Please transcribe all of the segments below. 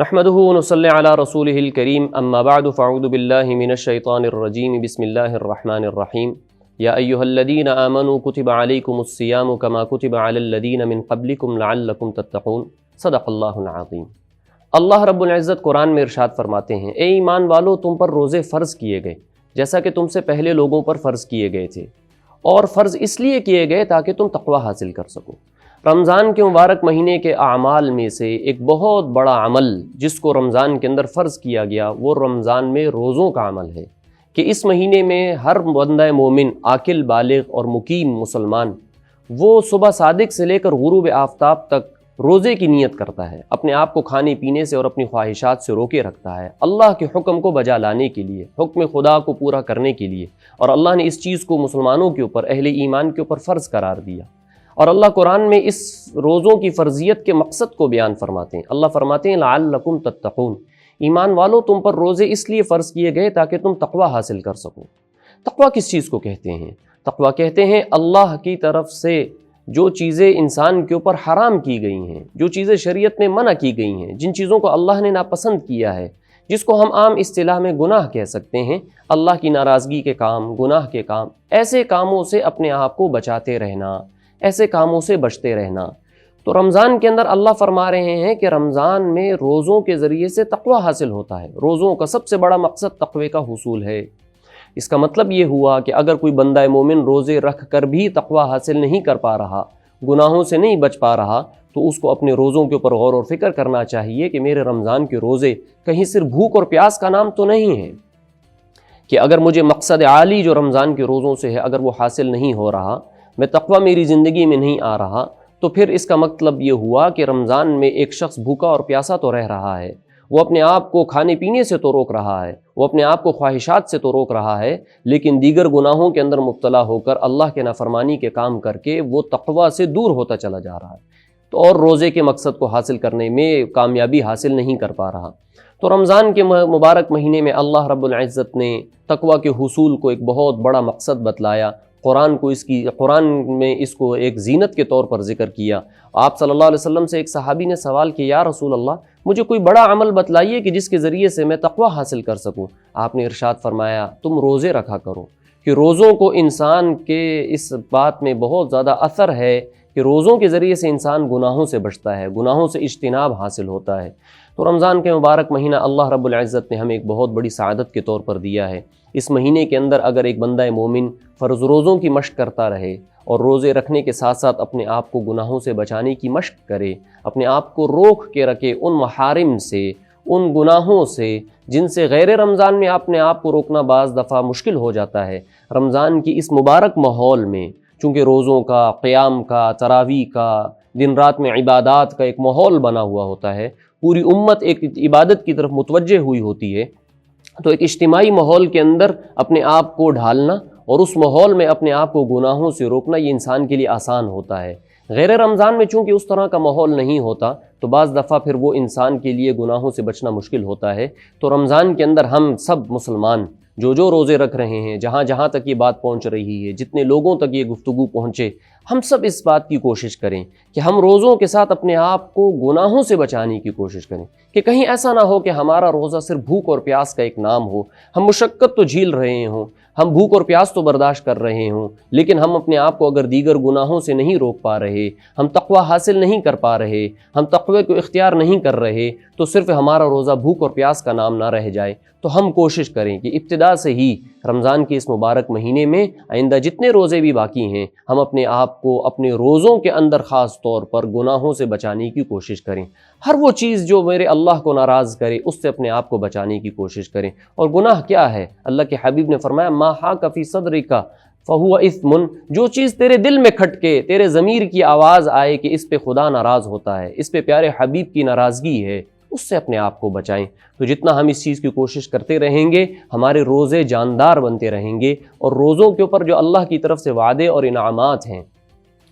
نحمده ونصلي على رسوله الكريم اما بعد فاعوذ بالله من الشيطان الرجيم بسم الله الرحمن الرحيم يا ايها الذين آمنوا كتب عليكم الصيام كما كتب على الذين من قبلكم لعلكم تتقون صدق اللہ العظیم۔ اللہ رب العزت قرآن میں ارشاد فرماتے ہیں، اے ایمان والو تم پر روزے فرض کیے گئے جیسا کہ تم سے پہلے لوگوں پر فرض کیے گئے تھے، اور فرض اس لیے کیے گئے تاکہ تم تقوی حاصل کر سکو۔ رمضان کے مبارک مہینے کے اعمال میں سے ایک بہت بڑا عمل جس کو رمضان کے اندر فرض کیا گیا وہ رمضان میں روزوں کا عمل ہے، کہ اس مہینے میں ہر بندہ مومن، عاقل، بالغ اور مقیم مسلمان وہ صبح صادق سے لے کر غروب آفتاب تک روزے کی نیت کرتا ہے، اپنے آپ کو کھانے پینے سے اور اپنی خواہشات سے روکے رکھتا ہے اللہ کے حکم کو بجا لانے کے لیے، حکم خدا کو پورا کرنے کے لیے، اور اللہ نے اس چیز کو مسلمانوں کے اوپر، اہل ایمان کے اوپر فرض قرار دیا۔ اور اللہ قرآن میں اس روزوں کی فرضیت کے مقصد کو بیان فرماتے ہیں۔ اللہ فرماتے ہیں لعلکم تتقون، ایمان والو تم پر روزے اس لیے فرض کیے گئے تاکہ تم تقوی حاصل کر سکو۔ تقوی کس چیز کو کہتے ہیں؟ تقوی کہتے ہیں اللہ کی طرف سے جو چیزیں انسان کے اوپر حرام کی گئی ہیں، جو چیزیں شریعت میں منع کی گئی ہیں، جن چیزوں کو اللہ نے ناپسند کیا ہے، جس کو ہم عام اصطلاح میں گناہ کہہ سکتے ہیں، اللہ کی ناراضگی کے کام، گناہ کے کام، ایسے کاموں سے اپنے آپ کو بچاتے رہنا، ایسے کاموں سے بچتے رہنا۔ تو رمضان کے اندر اللہ فرما رہے ہیں کہ رمضان میں روزوں کے ذریعے سے تقوی حاصل ہوتا ہے، روزوں کا سب سے بڑا مقصد تقوی کا حصول ہے۔ اس کا مطلب یہ ہوا کہ اگر کوئی بندہ مومن روزے رکھ کر بھی تقوی حاصل نہیں کر پا رہا، گناہوں سے نہیں بچ پا رہا، تو اس کو اپنے روزوں کے اوپر غور و فکر کرنا چاہیے کہ میرے رمضان کے روزے کہیں صرف بھوک اور پیاس کا نام تو نہیں ہے، کہ اگر مجھے مقصد عالی جو رمضان کے روزوں سے ہے اگر وہ حاصل نہیں ہو رہا، میں تقوی میری زندگی میں نہیں آ رہا، تو پھر اس کا مطلب یہ ہوا کہ رمضان میں ایک شخص بھوکا اور پیاسا تو رہ رہا ہے، وہ اپنے آپ کو کھانے پینے سے تو روک رہا ہے، وہ اپنے آپ کو خواہشات سے تو روک رہا ہے، لیکن دیگر گناہوں کے اندر مبتلا ہو کر اللہ کے نافرمانی کے کام کر کے وہ تقوی سے دور ہوتا چلا جا رہا ہے، تو اور روزے کے مقصد کو حاصل کرنے میں کامیابی حاصل نہیں کر پا رہا۔ تو رمضان کے مبارک مہینے میں اللہ رب العزت نے تقوی کے حصول کو ایک بہت بڑا مقصد بتلایا، قرآن میں اس کو ایک زینت کے طور پر ذکر کیا۔ آپ صلی اللہ علیہ وسلم سے ایک صحابی نے سوال کیا، یا رسول اللہ مجھے کوئی بڑا عمل بتلائیے کہ جس کے ذریعے سے میں تقوی حاصل کر سکوں۔ آپ نے ارشاد فرمایا تم روزے رکھا کرو، کہ روزوں کو انسان کے اس بات میں بہت زیادہ اثر ہے کہ روزوں کے ذریعے سے انسان گناہوں سے بچتا ہے، گناہوں سے اجتناب حاصل ہوتا ہے۔ تو رمضان کے مبارک مہینہ اللہ رب العزت نے ہمیں ایک بہت بڑی سعادت کے طور پر دیا ہے۔ اس مہینے کے اندر اگر ایک بندہ مومن فرض روزوں کی مشق کرتا رہے اور روزے رکھنے کے ساتھ ساتھ اپنے آپ کو گناہوں سے بچانے کی مشق کرے، اپنے آپ کو روک کے رکھے ان محارم سے، ان گناہوں سے جن سے غیر رمضان میں اپنے آپ کو روکنا بعض دفعہ مشکل ہو جاتا ہے، رمضان کی اس مبارک ماحول میں چونکہ روزوں کا، قیام کا، تراویح کا، دن رات میں عبادات کا ایک ماحول بنا ہوا ہوتا ہے، پوری امت ایک عبادت کی طرف متوجہ ہوئی ہوتی ہے، تو ایک اجتماعی ماحول کے اندر اپنے آپ کو ڈھالنا اور اس ماحول میں اپنے آپ کو گناہوں سے روکنا یہ انسان کے لیے آسان ہوتا ہے۔ غیر رمضان میں چونکہ اس طرح کا ماحول نہیں ہوتا تو بعض دفعہ پھر وہ انسان کے لیے گناہوں سے بچنا مشکل ہوتا ہے۔ تو رمضان کے اندر ہم سب مسلمان جو روزے رکھ رہے ہیں، جہاں تک یہ بات پہنچ رہی ہے، جتنے لوگوں تک یہ گفتگو پہنچے، ہم سب اس بات کی کوشش کریں کہ ہم روزوں کے ساتھ اپنے آپ کو گناہوں سے بچانے کی کوشش کریں، کہ کہیں ایسا نہ ہو کہ ہمارا روزہ صرف بھوک اور پیاس کا ایک نام ہو، ہم مشقت تو جھیل رہے ہوں، ہم بھوک اور پیاس تو برداشت کر رہے ہوں، لیکن ہم اپنے آپ کو اگر دیگر گناہوں سے نہیں روک پا رہے، ہم تقوی حاصل نہیں کر پا رہے، ہم تقوی کو اختیار نہیں کر رہے، تو صرف ہمارا روزہ بھوک اور پیاس کا نام نہ رہ جائے۔ تو ہم کوشش کریں کہ ابتدا سے ہی رمضان کے اس مبارک مہینے میں آئندہ جتنے روزے بھی باقی ہیں، ہم اپنے آپ کو اپنے روزوں کے اندر خاص طور پر گناہوں سے بچانے کی کوشش کریں۔ ہر وہ چیز جو میرے اللہ کو ناراض کرے اس سے اپنے آپ کو بچانے کی کوشش کریں۔ اور گناہ کیا ہے؟ اللہ کے حبیب نے فرمایا ما حاک فی صدرک فہو اثم، جو چیز تیرے دل میں کھٹکے، تیرے ضمیر کی آواز آئے کہ اس پہ خدا ناراض ہوتا ہے، اس پہ پیارے حبیب کی ناراضگی ہے، اس سے اپنے آپ کو بچائیں۔ تو جتنا ہم اس چیز کی کوشش کرتے رہیں گے، ہمارے روزے جاندار بنتے رہیں گے، اور روزوں کے اوپر جو اللہ کی طرف سے وعدے اور انعامات ہیں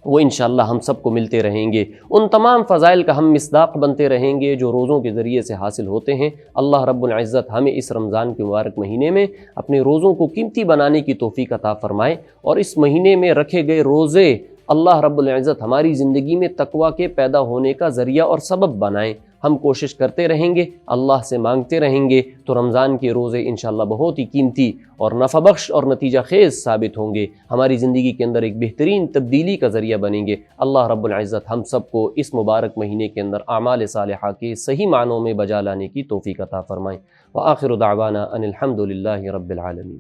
وہ انشاءاللہ ہم سب کو ملتے رہیں گے، ان تمام فضائل کا ہم مصداق بنتے رہیں گے جو روزوں کے ذریعے سے حاصل ہوتے ہیں۔ اللہ رب العزت ہمیں اس رمضان کے مبارک مہینے میں اپنے روزوں کو قیمتی بنانے کی توفیق عطا فرمائے، اور اس مہینے میں رکھے گئے روزے اللہ رب العزت ہماری زندگی میں تقوی کے پیدا ہونے کا ذریعہ اور سبب بنائیں۔ ہم کوشش کرتے رہیں گے، اللہ سے مانگتے رہیں گے، تو رمضان کے روزے انشاءاللہ بہت ہی قیمتی اور نفع بخش اور نتیجہ خیز ثابت ہوں گے، ہماری زندگی کے اندر ایک بہترین تبدیلی کا ذریعہ بنیں گے۔ اللہ رب العزت ہم سب کو اس مبارک مہینے کے اندر اعمال صالحہ کے صحیح معنوں میں بجا لانے کی توفیق عطا فرمائیں۔ وآخر دعوانا ان الحمد للہ رب العالمین۔